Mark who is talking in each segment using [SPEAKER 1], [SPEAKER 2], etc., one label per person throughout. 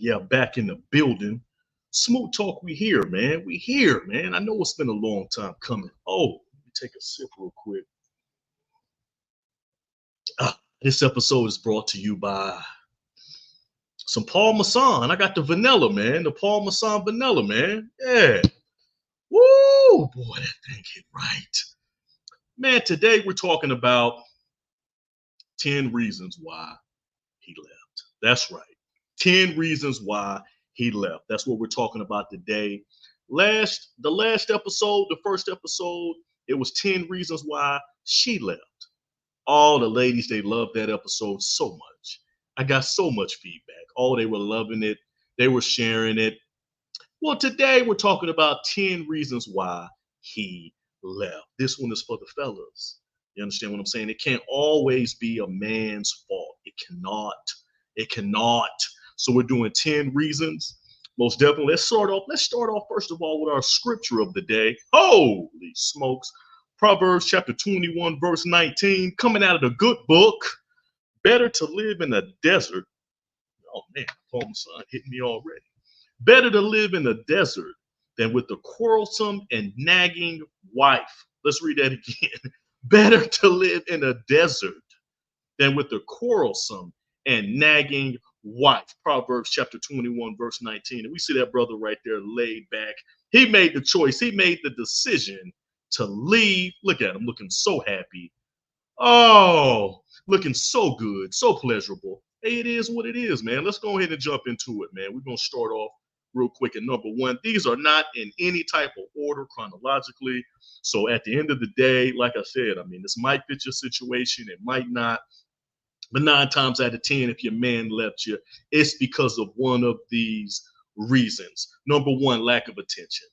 [SPEAKER 1] Yeah. Back in the building. Smooth talk, we here, man. We here, man. I know it's been a long time coming. Oh, let me take a sip real quick. This episode is brought to you by some Paul Masson. I got the vanilla, man. The Paul Masson vanilla, man. Yeah. Woo, boy, that thing hit right. Man, today we're talking about 10 reasons why he left. That's right. 10 reasons why he left. That's what we're talking about today. The last episode, the first episode, it was 10 reasons why she left. All the ladies, they loved that episode so much. I got so much feedback. Oh, they were loving it. They were sharing it. Well, today we're talking about 10 reasons why he left. This one is for the fellas. You understand what I'm saying? It can't always be a man's fault. It cannot. It cannot. So we're doing 10 reasons. Most definitely. Let's start off first of all with our scripture of the day. Holy smokes. Proverbs chapter 21, verse 19, coming out of the good book. Better to live in a desert. Oh man, Paul son hit me already. Better to live in a desert than with a quarrelsome and nagging wife. Let's read that again. Better to live in a desert than with a quarrelsome and nagging wife. Proverbs chapter 21, verse 19. And we see that brother right there laid back. He made the choice. He made the decision to leave. Look at him looking so happy. Oh, looking so good, so pleasurable. Hey, it is what it is, man. Let's go ahead and jump into it, man. We're going to start off real quick at number one. These are not in any type of order chronologically. So at the end of the day, like I said, I mean, this might fit your situation. It might not. But 9 times out of 10, if your man left you, it's because of one of these reasons. Number one, lack of attention.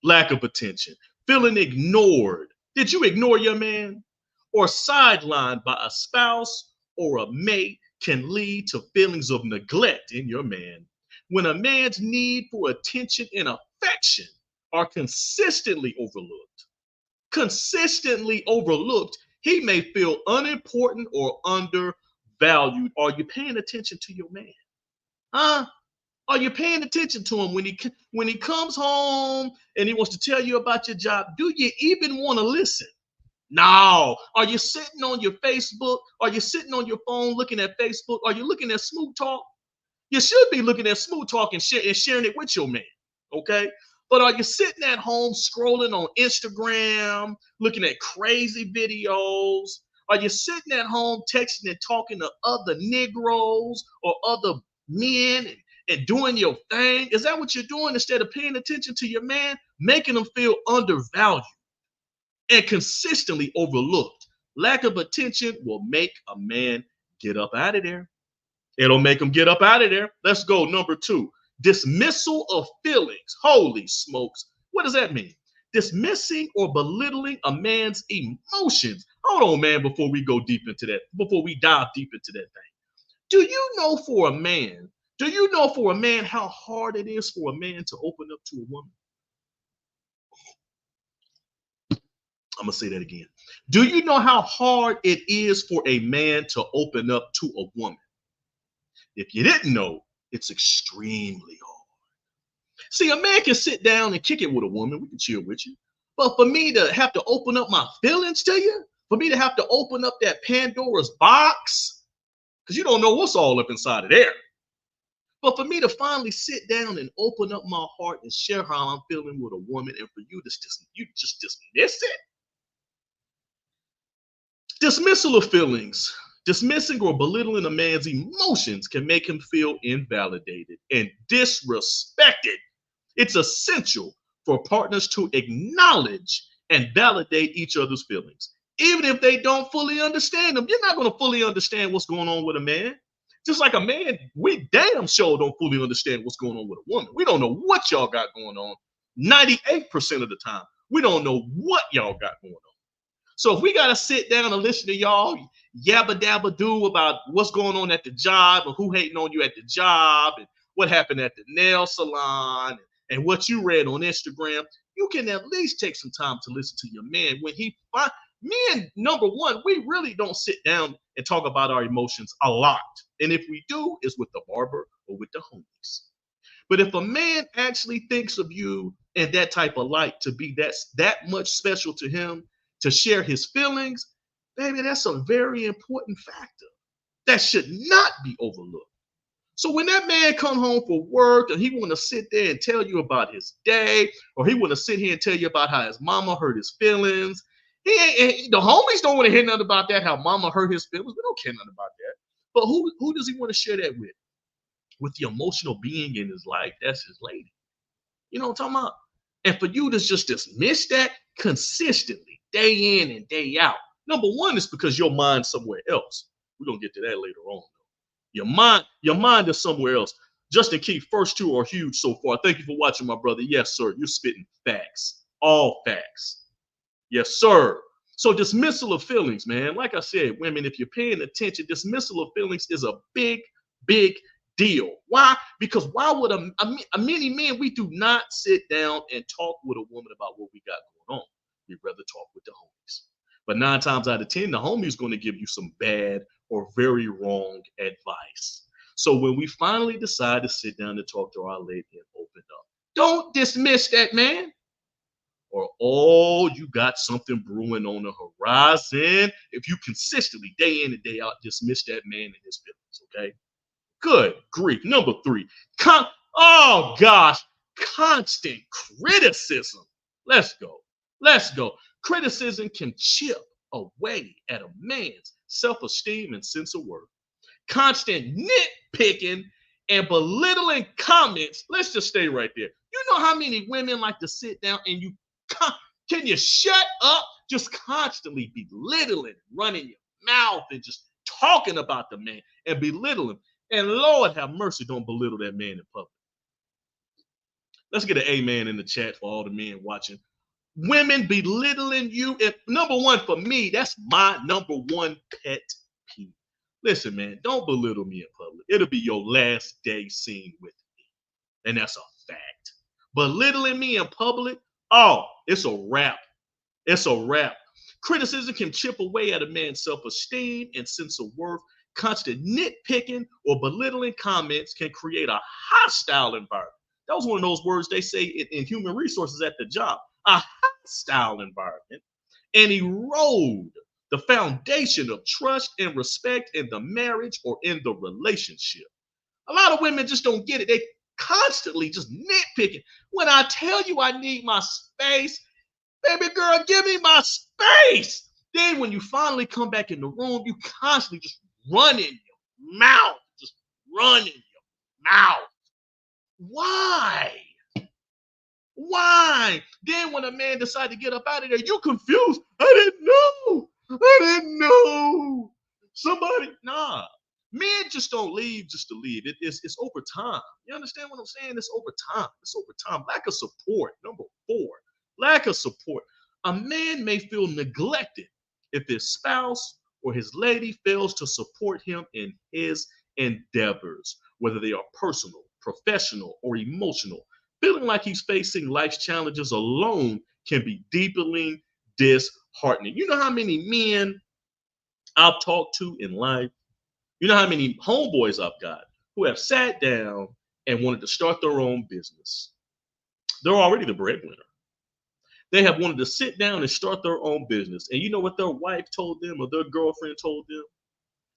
[SPEAKER 1] Lack of attention. Feeling ignored. Did you ignore your man? Or sidelined by a spouse or a mate can lead to feelings of neglect in your man. When a man's need for attention and affection are consistently overlooked, he may feel unimportant or undervalued. Are you paying attention to your man? Huh? Are you paying attention to him when he comes home and he wants to tell you about your job? Do you even want to listen? No. Are you sitting on your Facebook? Are you sitting on your phone looking at Facebook? Are you looking at Smooth Talk? You should be looking at Smooth Talk and sharing it with your man. Okay. But are you sitting at home scrolling on Instagram, looking at crazy videos? Are you sitting at home texting and talking to other Negroes or other men and doing your thing? Is that what you're doing instead of paying attention to your man, making them feel undervalued and consistently overlooked? Lack of attention will make a man get up out of there. It'll make him get up out of there. Let's go. Number two, dismissal of feelings. Holy smokes. What does that mean? Dismissing or belittling a man's emotions. Hold on, man, before we go deep into that, before we dive deep into that thing. Do you know for a man how hard it is for a man to open up to a woman? I'm going to say that again. Do you know how hard it is for a man to open up to a woman? If you didn't know, it's extremely hard. See, a man can sit down and kick it with a woman. We can chill with you. But for me to have to open up my feelings to you, for me to have to open up that Pandora's box, because you don't know what's all up inside of there. But for me to finally sit down and open up my heart and share how I'm feeling with a woman, and for you to just dismiss it. Dismissal of feelings. Dismissing or belittling a man's emotions can make him feel invalidated and disrespected. It's essential for partners to acknowledge and validate each other's feelings. Even if they don't fully understand them, you're not going to fully understand what's going on with a man. Just like a man, we damn sure don't fully understand what's going on with a woman. We don't know what y'all got going on 98% of the time. We don't know what y'all got going on. So if we got to sit down and listen to y'all yabba dabba do about what's going on at the job and who hating on you at the job and what happened at the nail salon and what you read on Instagram, you can at least take some time to listen to your man when men, number one, we really don't sit down and talk about our emotions a lot. And if we do, it's with the barber or with the homies. But if a man actually thinks of you in that type of light to be that much special to him, to share his feelings, baby, that's a very important factor that should not be overlooked. So when that man come home for work and he want to sit there and tell you about his day, or he want to sit here and tell you about how his mama hurt his feelings, the homies don't want to hear nothing about that, how mama hurt his feelings. We don't care nothing about that. But who does he want to share that with? With the emotional being in his life. That's his lady. You know what I'm talking about? And for you to just dismiss that consistently, day in and day out. Number one is because your mind's somewhere else. We're going to get to that later on. Your mind is somewhere else. Justin Keith, first two are huge so far. Thank you for watching, my brother. Yes, sir. You're spitting facts. All facts. Yes, sir. So dismissal of feelings, man. Like I said, women, if you're paying attention, dismissal of feelings is a big, big deal. Why? Because why would many men, we do not sit down and talk with a woman about what we got going on. We'd rather talk with the homies. But 9 times out of 10, the homie's going to give you some bad or very wrong advice. So when we finally decide to sit down and talk to our lady and open up, don't dismiss that man. Or, oh, you got something brewing on the horizon. If you consistently, day in and day out, dismiss that man and his feelings, okay? Good grief. Number 3, oh gosh, constant criticism. Let's go. Let's go. Criticism can chip away at a man's self-esteem and sense of worth. Constant nitpicking and belittling comments. Let's just stay right there. You know how many women like to sit down and can you shut up? Just constantly belittling, running your mouth and just talking about the man and belittling. And Lord have mercy, don't belittle that man in public. Let's get an amen in the chat for all the men watching. Women belittling you. And number one for me, that's my number one pet peeve. Listen, man, don't belittle me in public. It'll be your last day seen with me. And that's a fact. Belittling me in public, oh, it's a wrap. It's a wrap. Criticism can chip away at a man's self-esteem and sense of worth. Constant nitpicking or belittling comments can create a hostile environment. That was one of those words they say in human resources at the job. A hostile environment, and erode the foundation of trust and respect in the marriage or in the relationship. A lot of women just don't get it. They constantly just nitpicking. When I tell you I need my space, baby girl, give me my space. Then when you finally come back in the room, you constantly just run in your mouth. Just run in your mouth. Why? Why? Then when a man decided to get up out of there, you confused. I didn't know. Somebody, nah. Men just don't leave just to leave. It's over time. You understand what I'm saying? It's over time. It's over time. Lack of support. Number 4, lack of support. A man may feel neglected if his spouse or his lady fails to support him in his endeavors, whether they are personal, professional, or emotional. Feeling like he's facing life's challenges alone can be deeply disheartening. You know how many men I've talked to in life? You know how many homeboys I've got who have sat down and wanted to start their own business? They're already the breadwinner. They have wanted to sit down and start their own business. And you know what their wife told them or their girlfriend told them?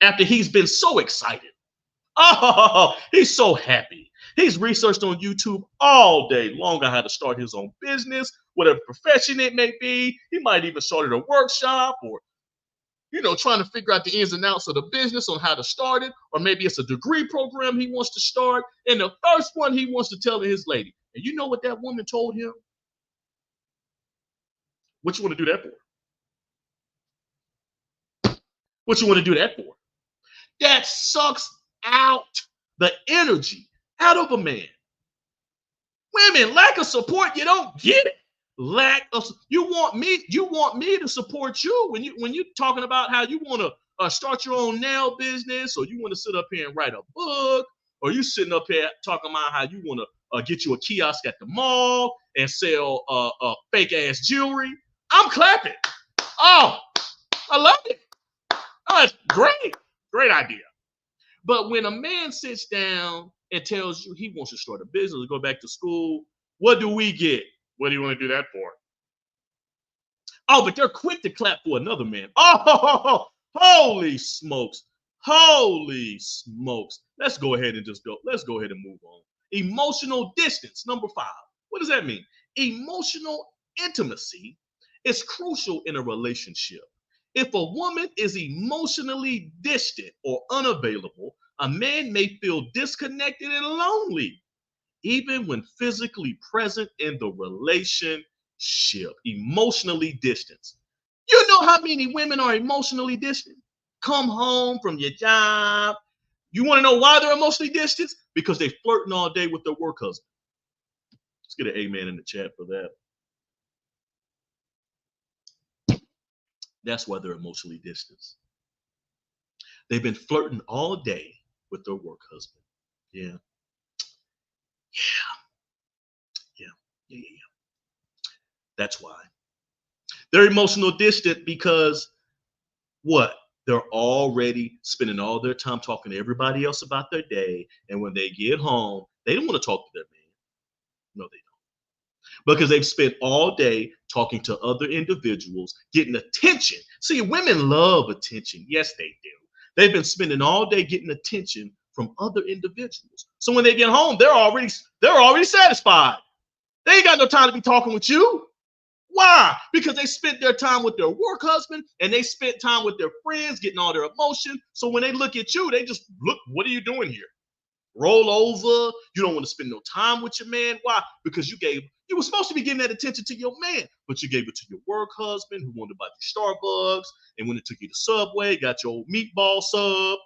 [SPEAKER 1] After he's been so excited. Oh, he's so happy. He's researched on YouTube all day long on how to start his own business, whatever profession it may be. He might even started a workshop or, trying to figure out the ins and outs of the business on how to start it. Or maybe it's a degree program he wants to start. And the first one he wants to tell his lady. And you know what that woman told him? What you want to do that for? What you want to do that for? That sucks out the energy out of a man. Women, lack of support, you don't get it. You want me to support you when you're talking about how you want to start your own nail business, or you want to sit up here and write a book, or you sitting up here talking about how you want to get you a kiosk at the mall and sell fake ass jewelry. I'm clapping. Oh, I love it. Oh, it's great idea. But when a man sits down and tells you he wants to start a business or go back to school, what do we get? What do you want to do that for? Oh, but they're quick to clap for another man. Oh, holy smokes. Holy smokes. Let's go ahead and let's go ahead and move on. Emotional distance, number 5. What does that mean? Emotional intimacy is crucial in a relationship. If a woman is emotionally distant or unavailable, a man may feel disconnected and lonely, even when physically present in the relationship. Emotionally distant. You know how many women are emotionally distant? Come home from your job, You want to know why they're emotionally distant? Because they flirting all day with their work husband. Let's get an amen in the chat for that. That's why they're emotionally distant. They've been flirting all day with their work husband. Yeah. Yeah. That's why. They're emotional distant because what? They're already spending all their time talking to everybody else about their day. And when they get home, they don't want to talk to their man. No, they don't. Because they've spent all day talking to other individuals, getting attention. See, women love attention. Yes, they do. They've been spending all day getting attention from other individuals. So when they get home, they're already satisfied. They ain't got no time to be talking with you. Why? Because they spent their time with their work husband and they spent time with their friends, getting all their emotion. So when they look at you, they just look, what are you doing here? Roll over. You don't want to spend no time with your man. Why? Because you were supposed to be giving that attention to your man, but you gave it to your work husband who wanted to buy you Starbucks. And when it took you to Subway, got your meatball sub.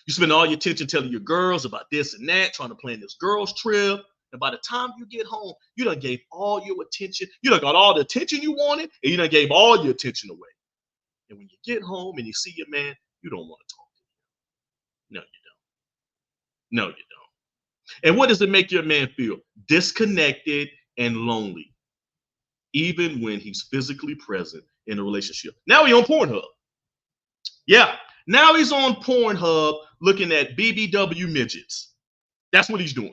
[SPEAKER 1] You spend all your attention telling your girls about this and that, trying to plan this girls trip. And by the time you get home, you done gave all your attention. You done got all the attention you wanted, and you done gave all your attention away. And when you get home and you see your man, you don't want to talk to him. No, you don't. No, you don't. And what does it make your man feel? Disconnected and lonely, even when he's physically present in a relationship. Now he's on Pornhub. Yeah, now he's on Pornhub looking at BBW midgets. That's what he's doing.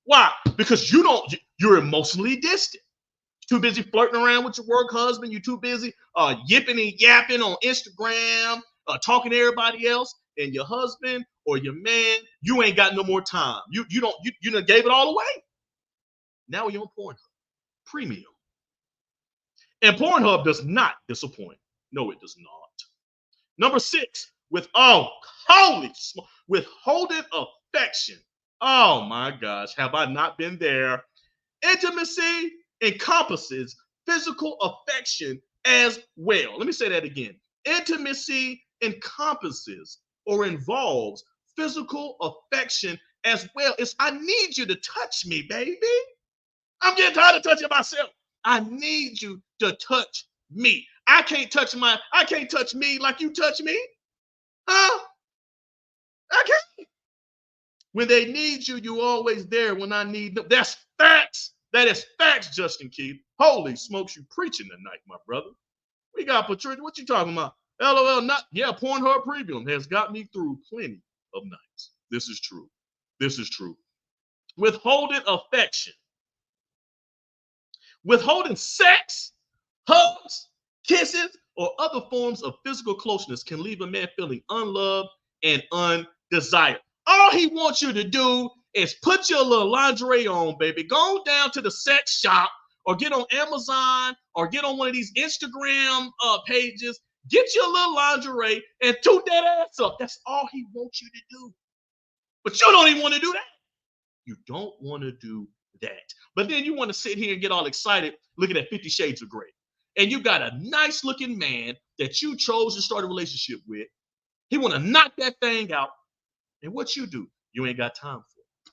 [SPEAKER 1] Why? Because you're emotionally distant. You're too busy flirting around with your work husband. You're too busy yipping and yapping on Instagram, talking to everybody else. And your husband or your man, you ain't got no more time. You done gave it all away. Now you're on Pornhub Premium. And Pornhub does not disappoint. No, it does not. Number 6, withholding affection. Oh my gosh, have I not been there? Intimacy encompasses physical affection as well. Let me say that again. Intimacy encompasses or involves physical affection as well. It's I need you to touch me, baby. I'm getting tired of touching myself. I need you to touch me. I can't touch me like you touch me. Huh? I can't. When they need you, you're always there when I need them. That's facts. That is facts, Justin Keith. Holy smokes, you preaching tonight, my brother. We got Patricia. What you talking about? LOL, Pornhub Premium has got me through plenty of nights. This is true. This is true. Withholding affection. Withholding sex, hugs, kisses, or other forms of physical closeness can leave a man feeling unloved and undesired. All he wants you to do is put your little lingerie on, baby. Go down to the sex shop or get on Amazon or get on one of these Instagram pages. Get your little lingerie and toot that ass up. That's all he wants you to do. But you don't even want to do that. You don't want to do that. But then you want to sit here and get all excited looking at 50 Shades of Grey. And you got a nice looking man that you chose to start a relationship with. He want to knock that thing out. And what you do, you ain't got time for him.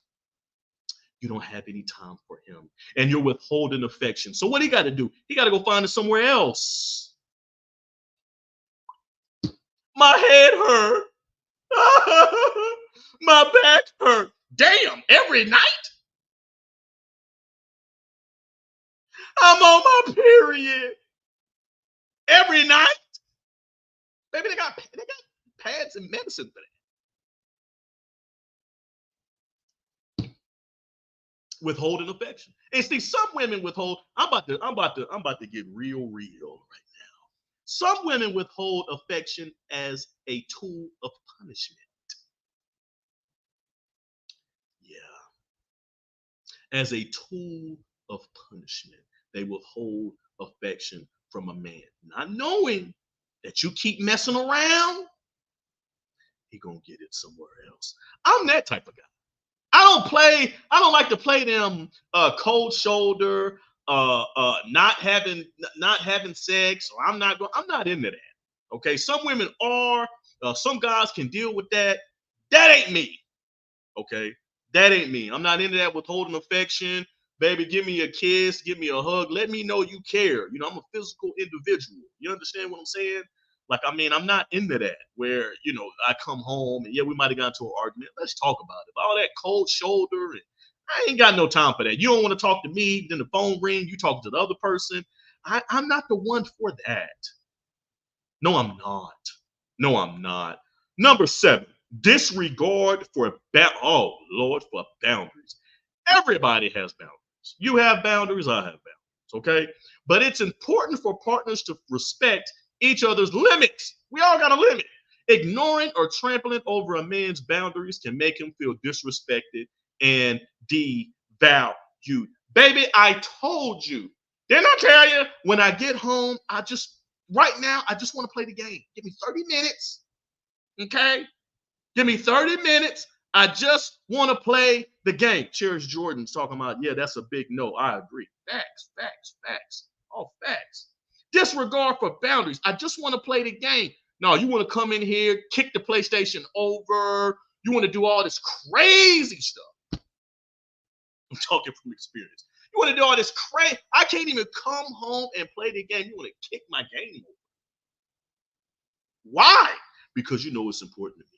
[SPEAKER 1] You don't have any time for him. And you're withholding affection. So what he got to do? He got to go find it somewhere else. My head hurt. My back hurt. Damn, every night? I'm on my period. Every night? Baby, they got pads and medicine for that. Withholding affection. And see, some women withhold. I'm about to get real right now. Some women withhold affection as a tool of punishment. Yeah. As a tool of punishment, they withhold affection from a man, not knowing that you keep messing around, he gonna get it somewhere else. I'm that type of guy. I don't like to play them cold shoulder, not having sex, or I'm not into that. Okay, some women are, some guys can deal with that. That ain't me. Okay, that ain't me. I'm not into that withholding affection. Baby, give me a kiss, give me a hug. Let me know you care. I'm a physical individual. You understand what I'm saying? Like, I mean, I'm not into that where, I come home and yeah, we might have gotten into an argument. Let's talk about it. All that cold shoulder, and I ain't got no time for that. You don't want to talk to me, then the phone ring, you talk to the other person. I'm not the one for that. No, I'm not. No, I'm not. Number 7, disregard for oh Lord, for boundaries. Everybody has boundaries. You have boundaries, I have boundaries, okay? But it's important for partners to respect each other's limits. We all got a limit. Ignoring or trampling over a man's boundaries can make him feel disrespected and devalued. Baby, I told you. Didn't I tell you? When I get home, right now, I just want to play the game. Give me 30 minutes, okay? Give me 30 minutes. I just want to play the game. Cherish Jordan's talking about, yeah, that's a big no. I agree. Facts, facts, facts. All facts. Disregard for boundaries. I just want to play the game. No, you want to come in here, kick the PlayStation over. You want to do all this crazy stuff. I'm talking from experience. You want to do all this crazy. I can't even come home and play the game. You want to kick my game over. Why? Because you know it's important to me.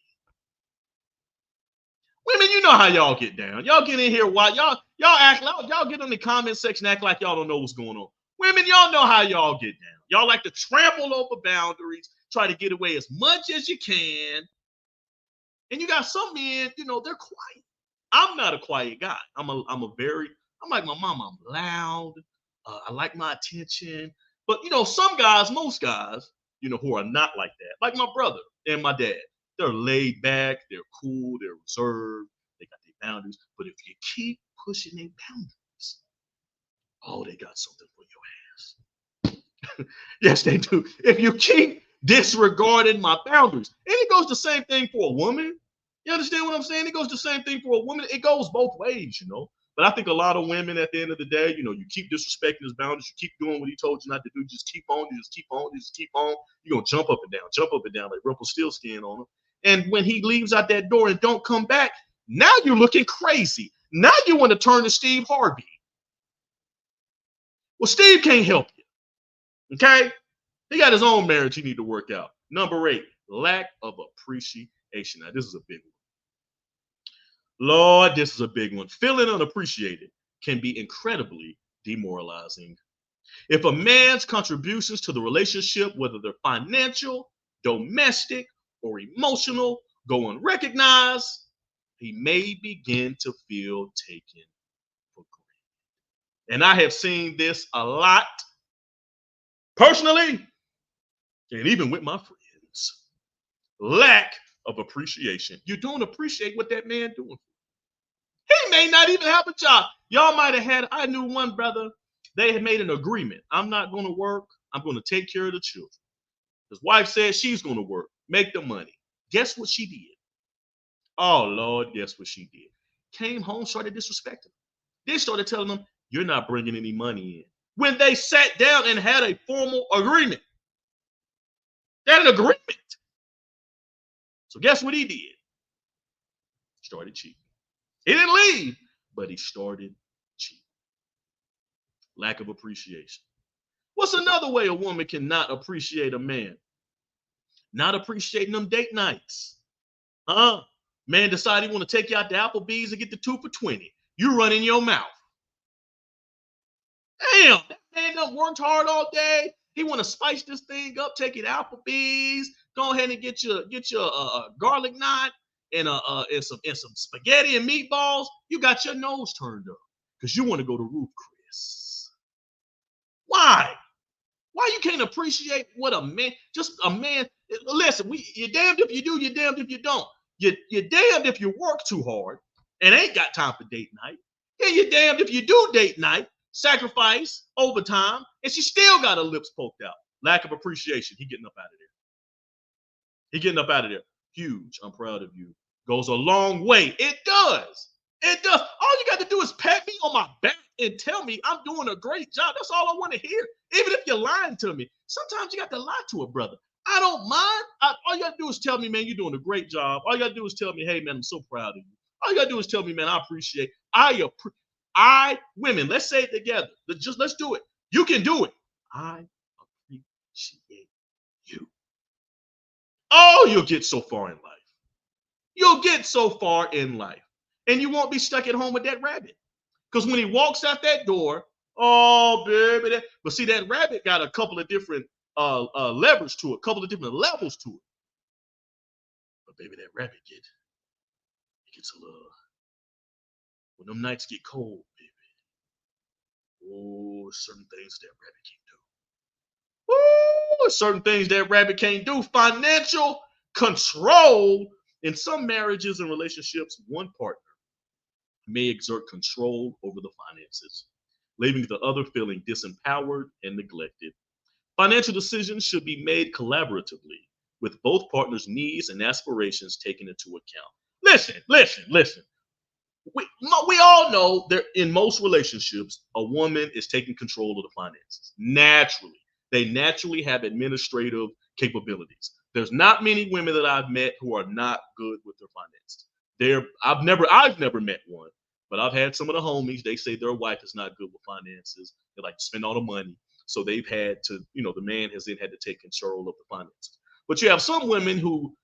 [SPEAKER 1] Women, you know how y'all get down. Y'all get in here, why y'all get in the comment section, act like y'all don't know what's going on. Women, y'all know how y'all get down. Y'all like to trample over boundaries, try to get away as much as you can. And you got some men, they're quiet. I'm not a quiet guy. I'm like my mama. I'm loud. I like my attention. But some guys, most guys, who are not like that, like my brother and my dad. They're laid back, they're cool, they're reserved, they got their boundaries. But if you keep pushing their boundaries, they got something for your ass. Yes, they do. If you keep disregarding my boundaries, and it goes the same thing for a woman. You understand what I'm saying? It goes the same thing for a woman. It goes both ways, But I think a lot of women at the end of the day, you keep disrespecting his boundaries, you keep doing what he told you not to do, just keep on, you just keep on, you just keep on. You're going to jump up and down like Rumpelstiltskin on him. And when he leaves out that door and don't come back, now you're looking crazy. Now you want to turn to Steve Harvey. Well, Steve can't help you. Okay? He got his own marriage he need to work out. Number 8, lack of appreciation. Now, this is a big one. Lord, this is a big one. Feeling unappreciated can be incredibly demoralizing. If a man's contributions to the relationship, whether they're financial, domestic, or emotional, go unrecognized, he may begin to feel taken for granted. And I have seen this a lot personally, and even with my friends. Lack of appreciation. You don't appreciate what that man doing. He may not even have a job. Y'all might have had, I knew one brother, they had made an agreement. I'm not going to work. I'm going to take care of the children. His wife said she's going to work, make the money. Guess what she did? Oh, Lord, guess what she did? Came home, started disrespecting him. They started telling him, you're not bringing any money in. When they sat down and had a formal agreement. They had an agreement. So guess what he did? Started cheating. He didn't leave, but he started cheating. Lack of appreciation. What's another way a woman cannot appreciate a man? Not appreciating them date nights. Man decide he want to take you out to Applebee's and get the 2 for $20. You run in your mouth. Damn, that man done worked hard all day. He want to spice this thing up, take it to Applebee's, go ahead and get your garlic knot and some spaghetti and meatballs. You got your nose turned up because you want to go to Ruth Chris. Why? Why you can't appreciate what a man? Listen, you're damned if you do, you're damned if you don't. You're damned if you work too hard and ain't got time for date night. Yeah, you're damned if you do date night, sacrifice, overtime, and she still got her lips poked out. Lack of appreciation. He getting up out of there. He getting up out of there. Huge. I'm proud of you. Goes a long way. It does. It does. All you got to do is pat me on my back and tell me I'm doing a great job. That's all I want to hear. Even if you're lying to me. Sometimes you got to lie to a brother. I don't mind. All you gotta do is tell me, man, you're doing a great job. All you gotta do is tell me, hey, man, I'm so proud of you. All you gotta do is tell me, man, I appreciate. Women, let's say it together. Let's do it. You can do it. I appreciate you. Oh, you'll get so far in life. You'll get so far in life, and you won't be stuck at home with that rabbit. Because when he walks out that door, oh baby, but see that rabbit got a couple of different levers to it, a couple of different levels to it. But baby, that rabbit gets a little. When them nights get cold, baby. Oh, certain things that rabbit can't do. Oh, certain things that rabbit can't do. Financial control. In some marriages and relationships, one partner may exert control over the finances, leaving the other feeling disempowered and neglected. Financial decisions should be made collaboratively, with both partners' needs and aspirations taken into account. Listen. We all know that in most relationships, a woman is taking control of the finances. Naturally, they naturally have administrative capabilities. There's not many women that I've met who are not good with their finances. I've never met one, but I've had some of the homies. They say their wife is not good with finances. They like to spend all the money, so they've had to, the man has then had to take control of the finances. But you have some women who,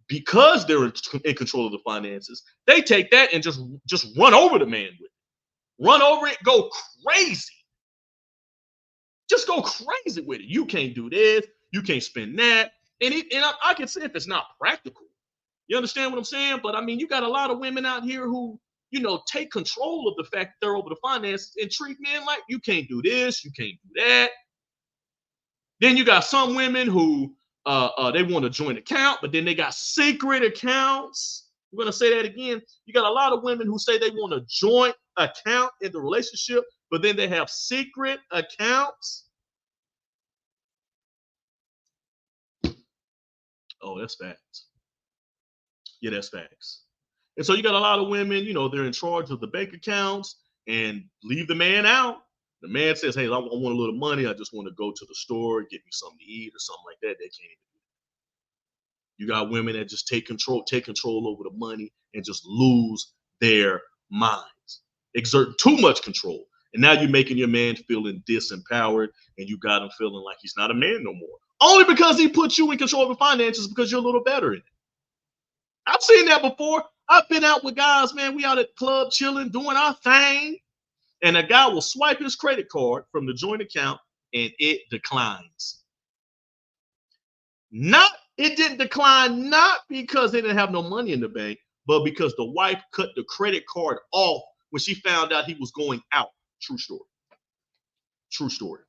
[SPEAKER 1] because they're in control of the finances, they take that and just run over the man with it. Run over it, go crazy. Just go crazy with it. You can't do this. You can't spend that. And I can say if it's not practical. You understand what I'm saying? But I mean, you got a lot of women out here who, take control of the fact that they're over the finances and treat men like you can't do this, you can't do that. Then you got some women who they want a joint account, but then they got secret accounts. I'm going to say that again. You got a lot of women who say they want a joint account in the relationship, but then they have secret accounts. Oh, that's facts. Yeah, that's facts. And so you got a lot of women, they're in charge of the bank accounts and leave the man out. The man says, hey, I want a little money. I just want to go to the store, get me something to eat or something like that. They can't even do that. You got women that just take control over the money and just lose their minds, exert too much control. And now you're making your man feeling disempowered, and you got him feeling like he's not a man no more. Only because he put you in control of the finances because you're a little better in it. I've seen that before. I've been out with guys, man. We out at the club chilling, doing our thing. And a guy will swipe his credit card from the joint account and it declines. It didn't decline not because they didn't have no money in the bank, but because the wife cut the credit card off when she found out he was going out. True story. True story.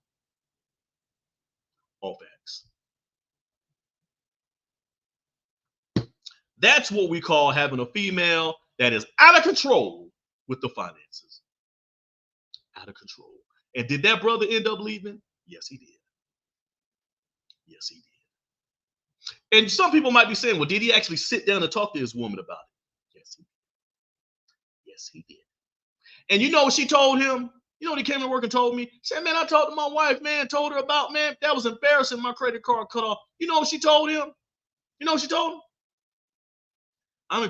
[SPEAKER 1] All facts. That's what we call having a female that is out of control with the finances. Out of control. And did that brother end up leaving? Yes, he did. Yes, he did. And some people might be saying, well, did he actually sit down and talk to his woman about it? Yes, he did. Yes, he did. And you know what she told him? You know what he came to work and told me? He said, man, I talked to my wife, man, told her about, man, that was embarrassing, my credit card cut off. You know what she told him? You know what she told him? I'm in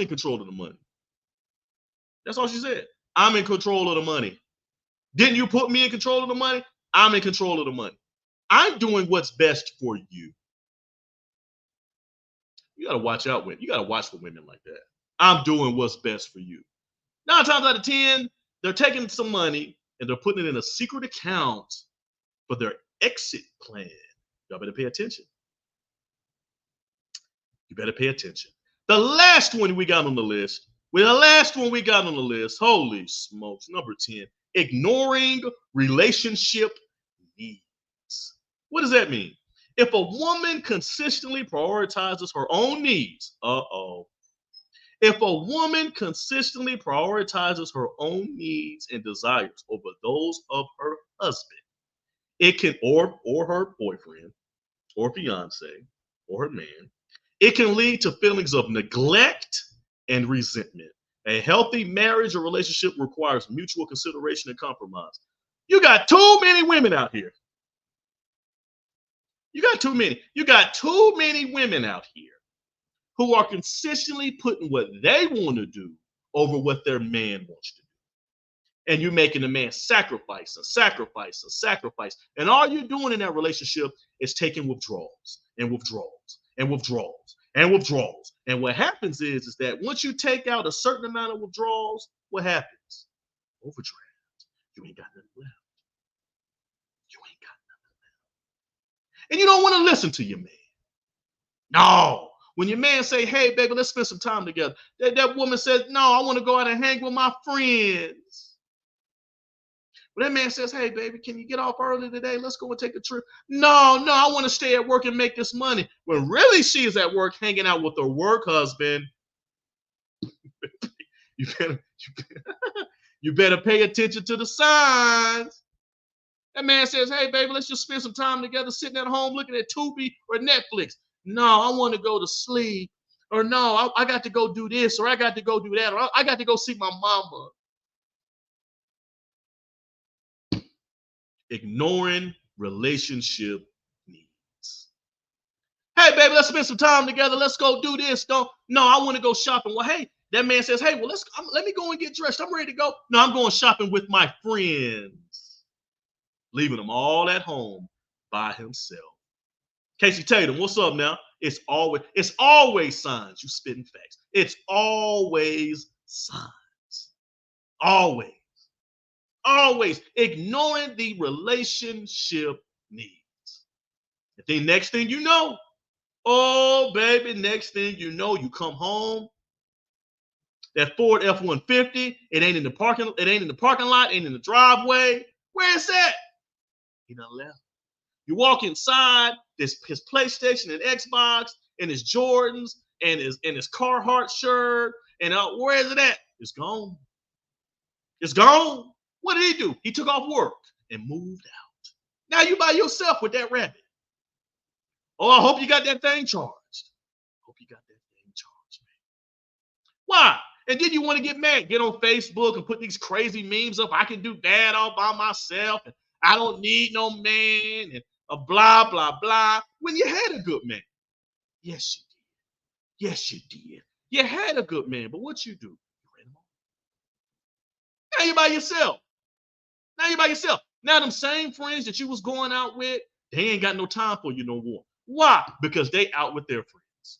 [SPEAKER 1] control of the money. That's all she said. I'm in control of the money. Didn't you put me in control of the money? I'm in control of the money. I'm doing what's best for you. You got to watch out with. You got to watch for women like that. I'm doing what's best for you. 9 times out of 10, they're taking some money and they're putting it in a secret account for their exit plan. Y'all better pay attention. You better pay attention. The last one we got on the list. Holy smokes. Number 10. Ignoring relationship needs. What does that mean? If a woman consistently prioritizes her own needs, If a woman consistently prioritizes her own needs and desires over those of her husband, it can, or her boyfriend, or fiance, or her man, it can lead to feelings of neglect and resentment. A healthy marriage or relationship requires mutual consideration and compromise. You got too many women out here. You got too many. You got too many women out here who are consistently putting what they want to do over what their man wants to do. And you're making the man sacrifice and sacrifice and sacrifice. And all you're doing in that relationship is taking withdrawals and withdrawals and withdrawals and withdrawals. And what happens is that once you take out a certain amount of withdrawals, what happens? Overdraft. You ain't got nothing left. You ain't got nothing left. And you don't want to listen to your man. No. When your man say, hey, baby, let's spend some time together. That woman says, no, I want to go out and hang with my friends. But that man says, hey, baby, can you get off early today? Let's go and take a trip. No, I want to stay at work and make this money. When really she is at work hanging out with her work husband. You better pay attention to the signs. That man says, hey, baby, let's just spend some time together sitting at home looking at Tubi or Netflix. No, I want to go to sleep. Or no, I got to go do this, or I got to go do that, or I got to go see my mama. Ignoring relationship needs. Hey, baby, let's spend some time together. Let's go do this. No, I want to go shopping. Well, hey, that man says, hey, well, let me go and get dressed. I'm ready to go. No, I'm going shopping with my friends. Leaving him all at home by himself. Casey Tatum, what's up now? It's always signs. You spitting facts. It's always signs. Always ignoring the relationship needs. And then next thing you know, oh baby, next thing you know, you come home. That Ford F-150, it ain't in the parking lot, ain't in the driveway. Where is that? He done left. You walk inside his PlayStation and Xbox and his Jordans and his Carhartt shirt and where is it at? It's gone. It's gone. What did he do? He took off work and moved out. Now you by yourself with that rabbit. Oh, I hope you got that thing charged. Hope you got that thing charged, man. Why? And then you want to get mad, get on Facebook and put these crazy memes up. I can do that all by myself. And I don't need no man. And blah, blah, blah. When you had a good man. Yes, you did. Yes, you did. You had a good man, but what you do? You ran him off. Now you're by yourself. Now them same friends that you was going out with, they ain't got no time for you no more. Why? Because they out with their friends.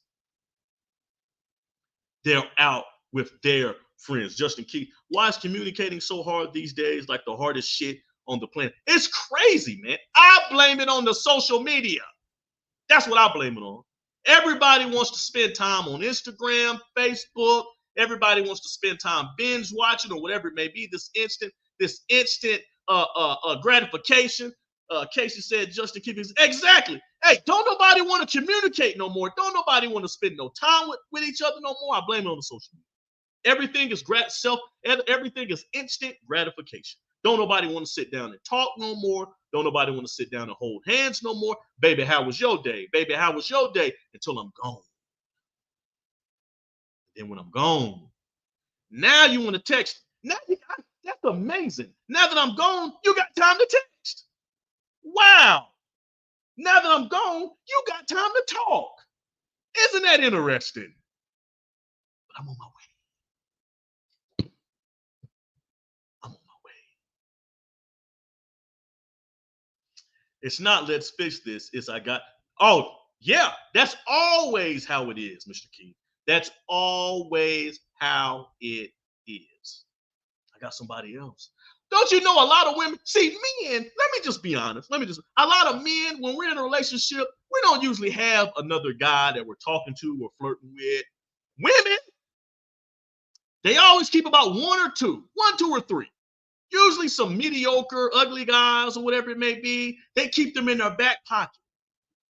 [SPEAKER 1] They're out with their friends. Justin Keith, why is communicating so hard these days? Like the hardest shit on the planet. It's crazy, man. I blame it on the social media. That's what I blame it on. Everybody wants to spend time on Instagram, Facebook. Everybody wants to spend time binge watching or whatever it may be. This instant gratification. Casey said, Justin Keith, exactly. Hey, don't nobody want to communicate no more. Don't nobody want to spend no time with each other no more. I blame it on the social media. Everything is instant gratification. Don't nobody want to sit down and talk no more. Don't nobody want to sit down and hold hands no more. Baby, how was your day? Baby, how was your day? Until I'm gone. Then when I'm gone, now you want to text. Now that's amazing. Now that I'm gone, you got time to text. Wow. Now that I'm gone, you got time to talk. Isn't that interesting? But I'm on my way. It's not let's fix this. It's oh, yeah, that's always how it is, Mr. Keith. That's always how it is. I got somebody else. Don't you know a lot of women, see, men, let me just be honest. A lot of men, when we're in a relationship, we don't usually have another guy that we're talking to or flirting with. Women, they always keep about one, two or three. Usually some mediocre, ugly guys or whatever it may be, they keep them in their back pocket.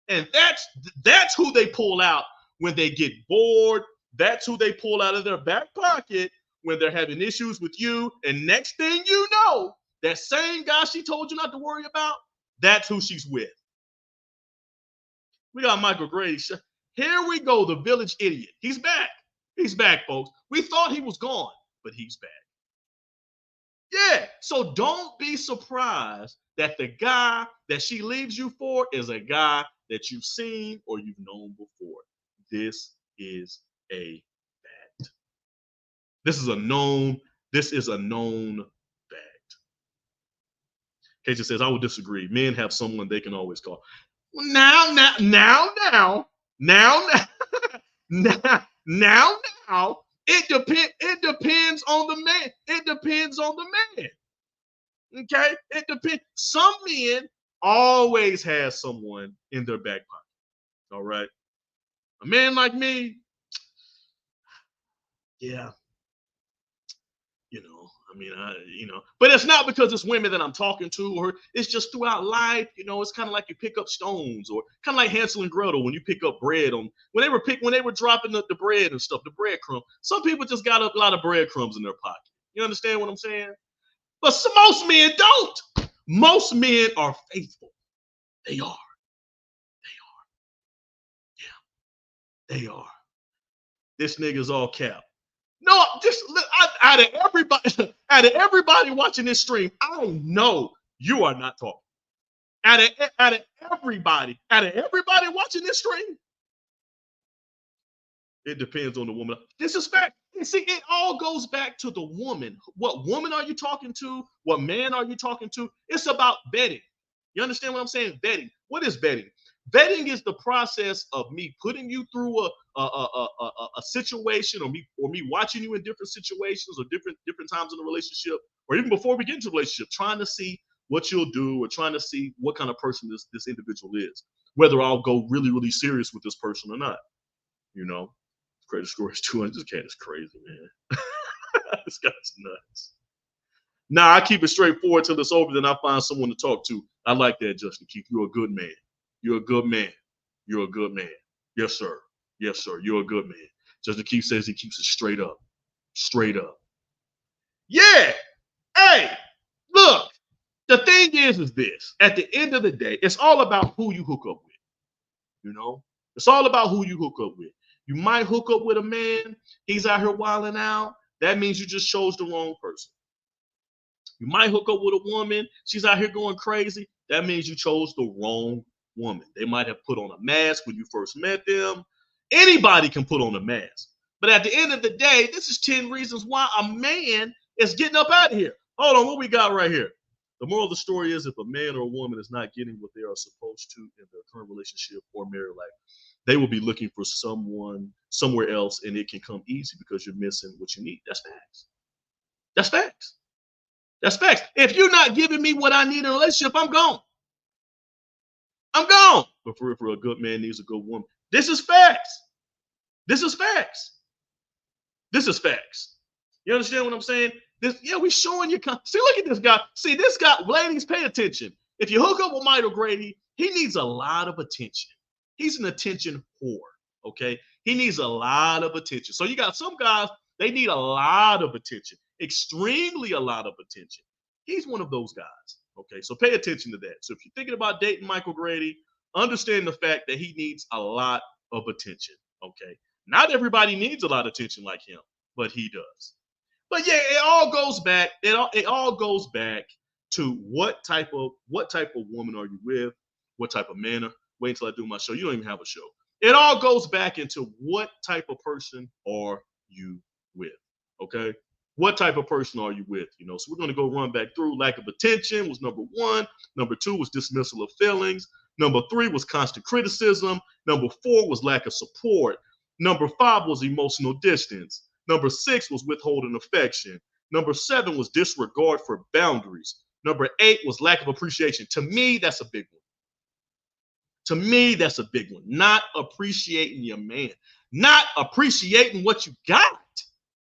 [SPEAKER 1] And that's who they pull out when they get bored. That's who they pull out of their back pocket when they're having issues with you. And next thing you know, that same guy she told you not to worry about, that's who she's with. We got Michael Gray. Here we go, the village idiot. He's back. He's back, folks. We thought he was gone, but he's back. Yeah. So don't be surprised that the guy that she leaves you for is a guy that you've seen or you've known before. This is a fact. This is a known, this is a known fact. Casey says, I would disagree. Men have someone they can always call. Now, now, now, now, it depends on the man. It depends on the man. Okay, it depends. Some men always have someone in their back pocket. All right, a man like me, yeah, but it's not because it's women that I'm talking to, or it's just throughout life. It's kind of like you pick up stones, or kind of like Hansel and Gretel when you pick up bread on when they were dropping the bread and stuff, the breadcrumb. Some people just got a lot of breadcrumbs in their pocket. You understand what I'm saying? But most men don't. Most men are faithful. They are. They are. This nigga's all cap. No, just out of everybody, out of everybody watching this stream, I know you are not talking. Out of everybody watching this stream, it depends on the woman. This is fact. You see, it all goes back to the woman. What woman are you talking to? What man are you talking to? It's about vetting. You understand what I'm saying? Vetting. What is vetting? Vetting is the process of me putting you through a situation, or me watching you in different situations or different times in the relationship, or even before we get into the relationship, trying to see what you'll do, or trying to see what kind of person this individual is, whether I'll go really, really serious with this person or not. Credit score is 200. This cat is crazy, man. This guy's nuts. Nah, I keep it straightforward till it's over. Then I find someone to talk to. I like that, Justin Keith. You're a good man. You're a good man. You're a good man. Yes, sir. Yes, sir. You're a good man. Justin Keith says he keeps it straight up. Straight up. Yeah. Hey, look. The thing is this. At the end of the day, it's all about who you hook up with. It's all about who you hook up with. You might hook up with a man. He's out here wilding out. That means you just chose the wrong person. You might hook up with a woman. She's out here going crazy. That means you chose the wrong woman. They might have put on a mask when you first met them. Anybody can put on a mask. But at the end of the day, this is 10 reasons why a man is getting up out of here. Hold on, what we got right here? The moral of the story is, if a man or a woman is not getting what they are supposed to in their current relationship or married life, they will be looking for someone somewhere else, and it can come easy because you're missing what you need. That's facts. That's facts. That's facts. If you're not giving me what I need in a relationship, I'm gone. I'm gone. But for a good man needs a good woman. This is facts. This is facts. This is facts. You understand what I'm saying? We showing you. See, look at this guy. See, this guy, ladies, pay attention. If you hook up with Mike O'Grady, he needs a lot of attention. He's an attention whore. Okay, he needs a lot of attention. So you got some guys, they need a lot of attention, extremely a lot of attention. He's one of those guys. Okay, so pay attention to that. So if you're thinking about dating Mike O'Grady, understand the fact that he needs a lot of attention. Okay, not everybody needs a lot of attention like him, but he does. But yeah, it all goes back. It all goes back to what type of woman are you with? What type of man? Wait until I do my show. You don't even have a show. It all goes back into what type of person are you with? Okay, what type of person are you with? So we're going to go run back through. Lack of attention was number 1. Number 2 was dismissal of feelings. Number 3 was constant criticism. Number 4 was lack of support. Number 5 was emotional distance. Number 6 was withholding affection. Number 7 was disregard for boundaries. Number 8 was lack of appreciation. To me, that's a big one. To me, that's a big one. Not appreciating your man. Not appreciating what you got.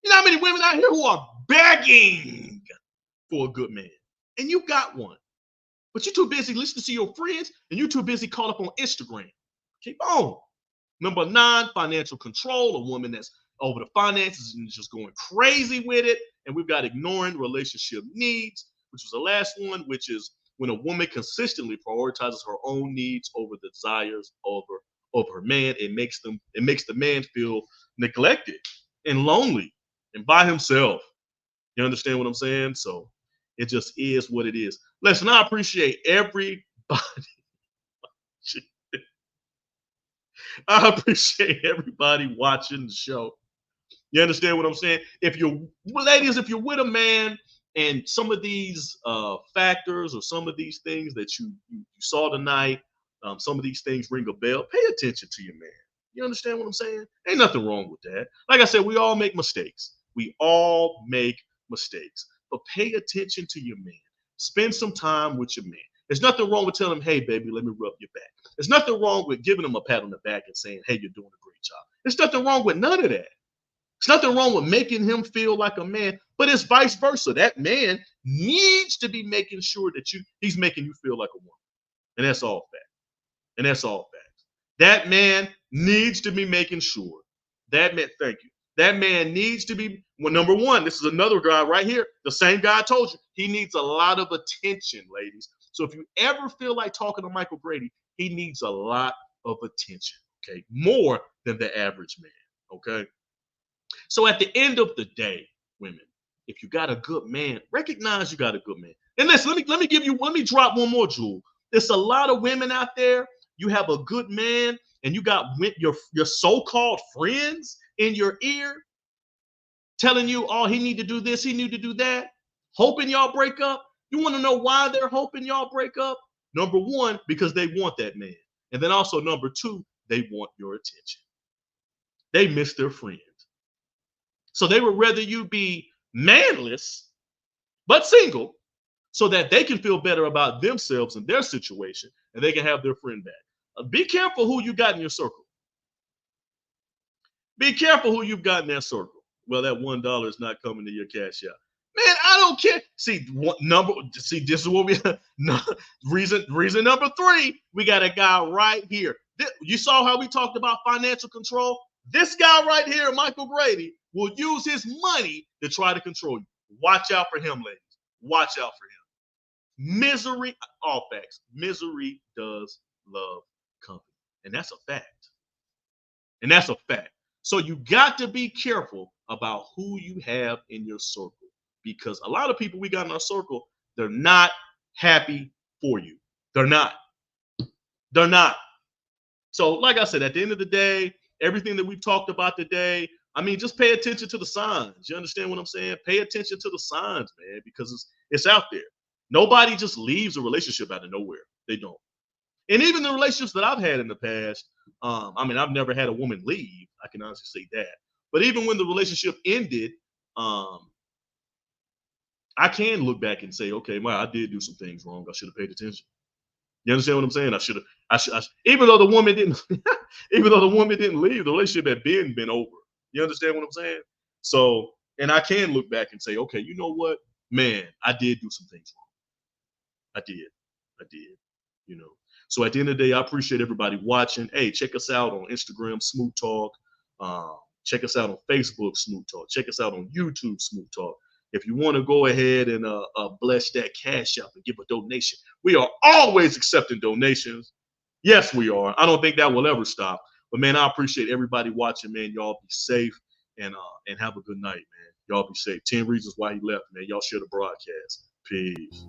[SPEAKER 1] You know how many women out here who are begging for a good man? And you got one. But you're too busy listening to your friends, and you're too busy caught up on Instagram. Keep on. Number 9, financial control. A woman that's over the finances and just going crazy with it. And we've got ignoring relationship needs, which was the last one, which is when a woman consistently prioritizes her own needs over the desires of her man. It makes the man feel neglected and lonely and by himself. You understand what I'm saying? So It just is what it is. Listen, I appreciate everybody. I appreciate everybody watching the show. You understand what I'm saying? If you're, ladies, if you're with a man and some of these factors or some of these things that you saw tonight, some of these things ring a bell, pay attention to your man. You understand what I'm saying? Ain't nothing wrong with that. Like I said, we all make mistakes. We all make mistakes. But pay attention to your man. Spend some time with your man. There's nothing wrong with telling him, hey, baby, let me rub your back. There's nothing wrong with giving him a pat on the back and saying, hey, you're doing a great job. There's nothing wrong with none of that. There's nothing wrong with making him feel like a man, but it's vice versa. That man needs to be making sure that he's making you feel like a woman. And that's all fact. And that's all facts. That man needs to be making sure. That man, thank you. That man needs to be, well, number one, this is another guy right here. The same guy I told you. He needs a lot of attention, ladies. So if you ever feel like talking to Michael Grady, he needs a lot of attention, okay? More than the average man, okay? So at the end of the day, women, if you got a good man, recognize you got a good man. And listen, let me drop one more jewel. There's a lot of women out there. You have a good man, and you got your so-called friends in your ear telling you, oh, he need to do this, he need to do that, hoping y'all break up. You want to know why they're hoping y'all break up? Number one, because they want that man. And then also number two, they want your attention. They miss their friends. So they would rather you be manless, but single, so that they can feel better about themselves and their situation, and they can have their friend back. Be careful who you got in your circle. Be careful who you've got in that circle. Well, that $1 is not coming to your cash out. Man, I don't care. See, this is what we reason number three. We got a guy right here. You saw how we talked about financial control? This guy right here, Michael Grady, will use his money to try to control you. Watch out for him, ladies. Watch out for him. Misery, all facts. Misery does love company. And that's a fact. And that's a fact. So you got to be careful about who you have in your circle, because a lot of people we got in our circle, they're not happy for you. They're not. They're not. So like I said, at the end of the day, everything that we've talked about today, I mean, just pay attention to the signs. You understand what I'm saying? Pay attention to the signs, man, because it's out there. Nobody just leaves a relationship out of nowhere. They don't. And even the relationships that I've had in the past, I mean, I've never had a woman leave. I can honestly say that. But even when the relationship ended, I can look back and say, okay, well, I did do some things wrong. I should have paid attention. You understand what I'm saying? Even though the woman didn't, even though the woman didn't leave, the relationship had been over. You understand what I'm saying? So, and I can look back and say, okay, you know what, man, I did do some things wrong. I did, you know. So at the end of the day, I appreciate everybody watching. Hey, check us out on Instagram, Smooth Talk. Check us out on Facebook, Smooth Talk. Check us out on YouTube, Smooth Talk. If you want to go ahead and bless that cash up and give a donation, we are always accepting donations. Yes, we are. I don't think that will ever stop. But man, I appreciate everybody watching, man. Y'all be safe and have a good night, man. Y'all be safe. 10 reasons why he left, man. Y'all share the broadcast. Peace.